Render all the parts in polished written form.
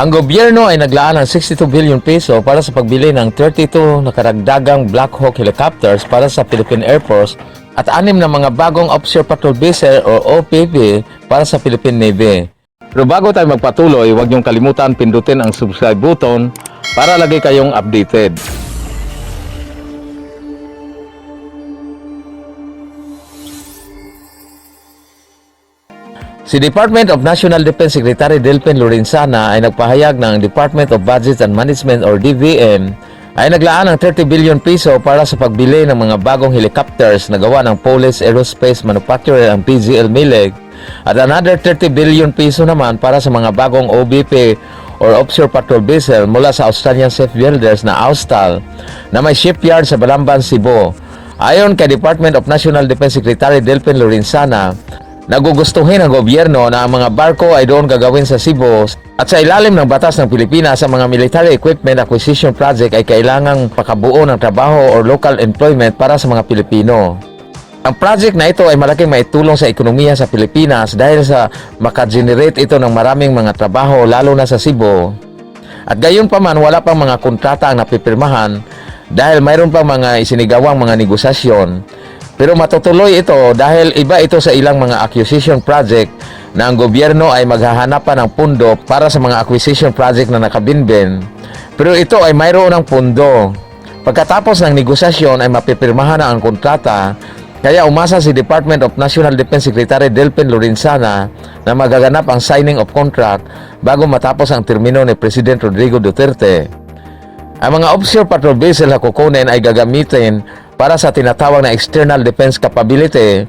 Ang gobyerno ay naglaan ng 62 billion peso para sa pagbili ng 32 na karagdagang Black Hawk helicopters para sa Philippine Air Force at 6 na mga bagong Offshore Patrol Vessel o OPV para sa Philippine Navy. Pero bago tayo magpatuloy, huwag niyong kalimutan pindutin ang subscribe button para lagi kayong updated. Si Department of National Defense Secretary Delphin Lorenzana ay nagpahayag ng Department of Budget and Management or DBM ay naglaan ng 30 billion peso para sa pagbili ng mga bagong helicopters na gawa ng Polish Aerospace Manufacturer ang PGL Mileg at another 30 billion peso naman para sa mga bagong OBP or Offshore Patrol Vessel mula sa Australian Shipbuilders na Austal na may shipyard sa Balamban, Cebu. Ayon kay Department of National Defense Secretary Delphin Lorenzana, nagugustuhin ng gobyerno na ang mga barko ay doon gagawin sa Cebu at sa ilalim ng batas ng Pilipinas sa mga military equipment acquisition project ay kailangang pakabuo ng trabaho or local employment para sa mga Pilipino. Ang project na ito ay malaking maitulong sa ekonomiya sa Pilipinas dahil sa makagenerate ito ng maraming mga trabaho lalo na sa Cebu. At gayon pa man wala pang mga kontrata ang napipirmahan dahil mayroon pang mga isinigawang mga negosasyon. Pero matutuloy ito dahil iba ito sa ilang mga acquisition project na ang gobyerno ay maghahanap pa ng pundo para sa mga acquisition project na nakabinbin. Pero ito ay mayroon ng pundo. Pagkatapos ng negosasyon ay mapipirmahan na ang kontrata, kaya umasa si Department of National Defense Secretary Delphin Lorenzana na magaganap ang signing of contract bago matapos ang termino ni President Rodrigo Duterte. Ang mga offshore patrol vessel na kukunin ay gagamitin para sa tinatawag na external defense capability.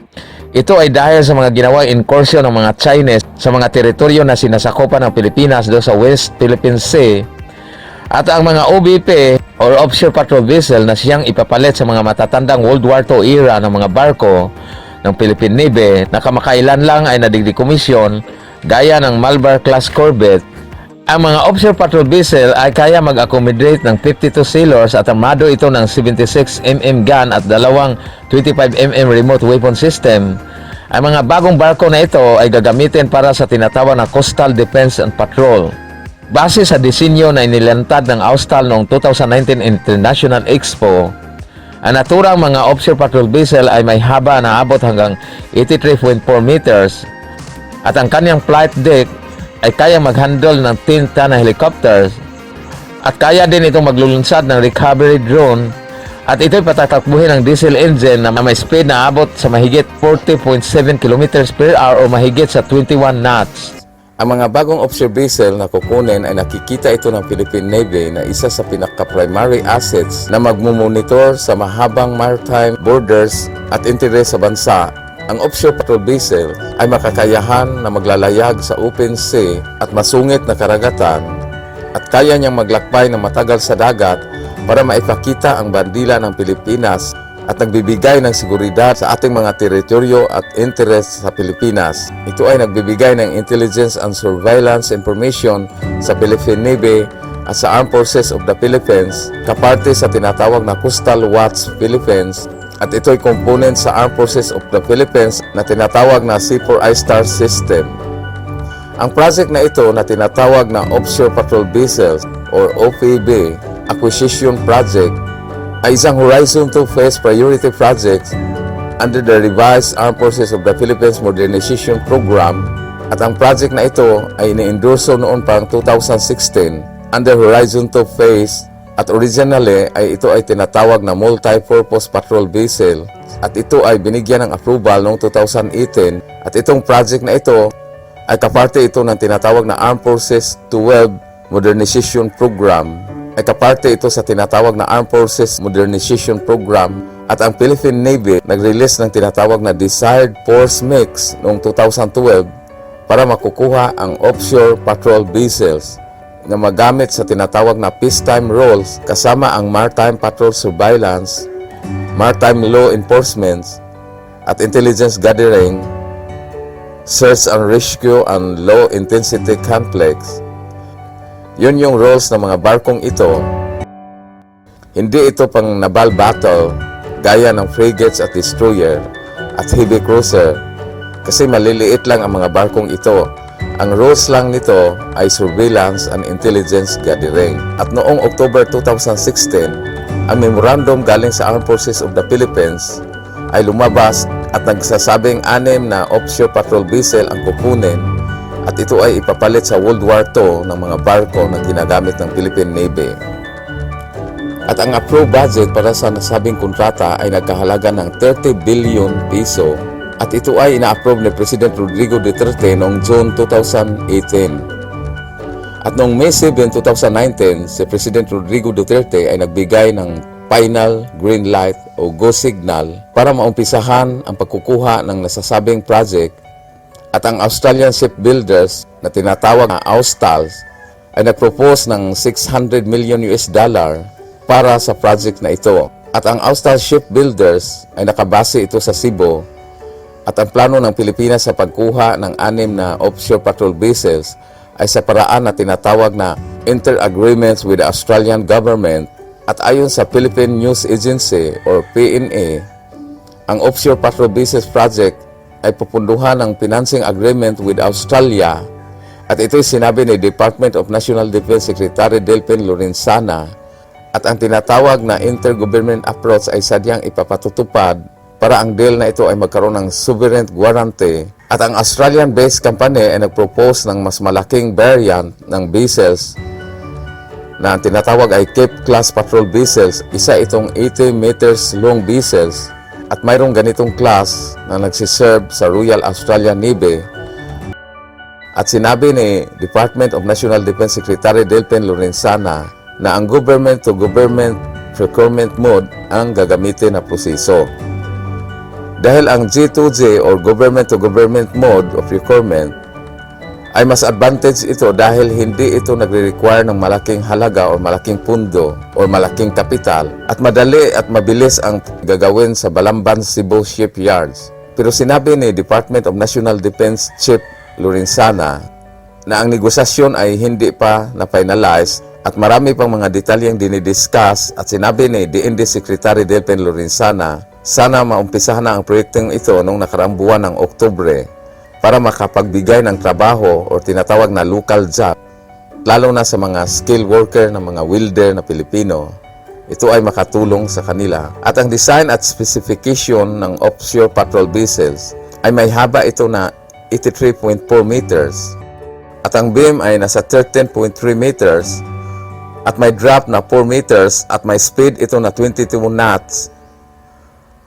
Ito ay dahil sa mga ginawang incursion ng mga Chinese sa mga teritoryo na sinasakupan ng Pilipinas doon sa West Philippine Sea. At ang mga OBP or Offshore Patrol Vessel na siyang ipapalit sa mga matatandang World War II era ng mga barko ng Philippine Navy na kamakailan lang ay nadigdikomisyon gaya ng Malabar class corvette. Ang mga Offshore Patrol Vessel ay kaya mag-accommodate ng 52 sailors at armado ito ng 76mm gun at dalawang 25mm remote weapon system. Ang mga bagong barko na ito ay gagamitin para sa tinatawag na Coastal Defense and Patrol. Base sa disenyo na inilantad ng Austal noong 2019 International Expo, ang naturang mga Offshore Patrol Vessel ay may haba na abot hanggang 83.4 meters at ang kanyang flight deck ay kaya mag-handle ng 10 ton na helicopters at kaya din itong maglulunsad ng recovery drone at ito'y patatakbuhin ng diesel engine na may speed na abot sa mahigit 40.7 km per hour o mahigit sa 21 knots. Ang mga bagong offshore vessel na kukunin ay nakikita ito ng Philippine Navy na isa sa pinaka-primary assets na magmumonitor sa mahabang maritime borders at interes sa bansa. Ang offshore patrol vessel ay makakayahan na maglalayag sa open sea at masungit na karagatan at kaya niyang maglakbay ng matagal sa dagat para maipakita ang bandila ng Pilipinas at nagbibigay ng seguridad sa ating mga teritoryo at interes sa Pilipinas. Ito ay nagbibigay ng intelligence and surveillance information sa Philippine Navy at sa Armed Forces of the Philippines kaparte sa tinatawag na Coastal Watch Philippines. At ito'y component sa Armed Forces of the Philippines na tinatawag na C4I Star System. Ang project na ito na tinatawag na Offshore Patrol Vessels or OPV Acquisition Project ay isang Horizon 2 Phase Priority Project under the revised Armed Forces of the Philippines Modernization Program at ang project na ito ay ini-endorso noon parang 2016 under Horizon 2 Phase. At originally ay ito ay tinatawag na Multi-Purpose Patrol Vessel at ito ay binigyan ng approval noong 2018 at itong project na ito ay kaparte ito ng tinatawag na Armed Forces 12 Modernization Program ay kaparte ito sa tinatawag na Armed Forces Modernization Program at ang Philippine Navy nag-release ng tinatawag na Desired Force Mix noong 2012 para makukuha ang Offshore Patrol Vessels na magamit sa tinatawag na peacetime roles kasama ang maritime patrol surveillance, maritime law enforcement, at intelligence gathering, search and rescue, and low intensity conflicts. Yun yung roles ng mga barkong ito. Hindi ito pang naval battle gaya ng frigates at destroyer at heavy cruiser kasi maliliit lang ang mga barkong ito Ang rules lang nito ay surveillance and intelligence gathering. At noong October 2016, ang memorandum galing sa Armed Forces of the Philippines ay lumabas at nagsasabing 6 na offshore patrol vessel ang kukunin at ito ay ipapalit sa World War II ng mga barko na ginagamit ng Philippine Navy. At ang approved budget para sa nasabing kontrata ay nagkahalaga ng 30 billion piso at ito ay ina-approve ni President Rodrigo Duterte noong June 2018. At noong May 7, 2019, si President Rodrigo Duterte ay nagbigay ng final green light o go signal para maumpisahan ang pagkukuha ng nasasabing project at ang Australian shipbuilders na tinatawag na Austals ay nagpropose ng $600 million para sa project na ito. At ang Austral shipbuilders ay nakabase ito sa Cebu at ang plano ng Pilipinas sa pagkuha ng 6 na offshore patrol vessels ay sa paraan na tinatawag na inter-agreements with the Australian government. At ayon sa Philippine News Agency or PNA, ang offshore patrol vessels project ay pupunduhan ng financing agreement with Australia at ito'y sinabi ni Department of National Defense Secretary Delphin Lorenzana at ang tinatawag na intergovernment approach ay sadyang ipapatutupad para ang deal na ito ay magkaroon ng sovereign guarantee at ang Australian-based company ay nagpropose ng mas malaking variant ng vessels na ang tinatawag ay Cape Class Patrol Vessels. Isa itong 80 meters long vessels at mayroong ganitong class na nagsiserve sa Royal Australian Navy. At sinabi ni Department of National Defense Secretary Delphin Lorenzana na ang government-to-government procurement mode ang gagamitin na proseso. Dahil ang G2G or government-to-government mode of procurement ay mas advantage ito dahil hindi ito nagre-require ng malaking halaga o malaking pundo o malaking kapital at madali at mabilis ang gagawin sa Balamban, Cebu shipyards. Pero sinabi ni Department of National Defense Chief Lorenzana na ang negosasyon ay hindi pa na-finalize at marami pang mga detalyeng dinidiscuss at sinabi ni DND Secretary Delphin Lorenzana sana maumpisahan na ang proyektong ito noong nakaraang buwan ng Oktubre para makapagbigay ng trabaho o tinatawag na local job, lalo na sa mga skilled worker ng mga welder na Pilipino. Ito ay makatulong sa kanila. At ang design at specification ng offshore patrol vessels ay may haba ito na 83.4 meters at ang beam ay nasa 13.3 meters at may drop na 4 meters at may speed ito na 22 knots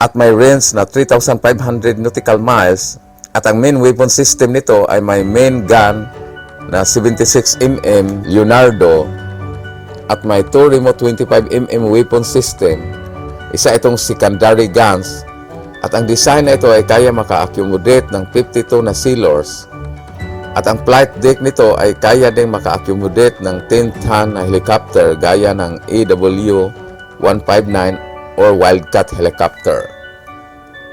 at may range na 3,500 nautical miles at ang main weapon system nito ay may main gun na 76mm Leonardo at may 2 remote 25mm weapon system. Isa itong secondary guns at ang design na ito ay kaya maka-accommodate ng 52 na sailors at ang flight deck nito ay kaya ding maka-accommodate ng 10-ton na helicopter gaya ng AW159 or Wildcat helicopter.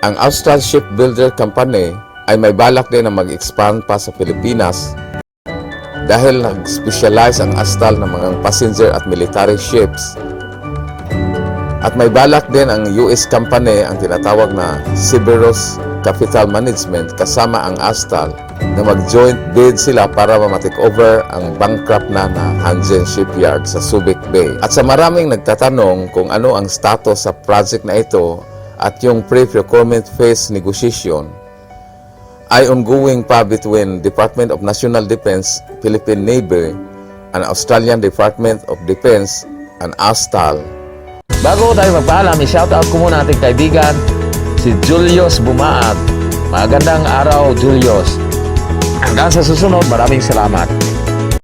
Ang Austral Shipbuilder Company ay may balak din na mag-expand pa sa Pilipinas dahil nag-specialize ang Austral ng mga passenger at military ships. At may balak din ang US company ang tinatawag na Cerberus Capital Management kasama ang Austral na mag-joint bid sila para ma-take over ang bankrupt na Hanjin Shipyard sa Subic Bay. At sa maraming nagtatanong kung ano ang status sa project na ito at yung pre-procurement phase negotiation ay ongoing pa between Department of National Defense, Philippine Navy, and Australian Department of Defense and Austral. Bago tayo magpaalam, i-shoutout ko muna ating kaibigan, si Julius Bumaat. Magandang araw, Julius. Hanggang sa susunod, maraming salamat.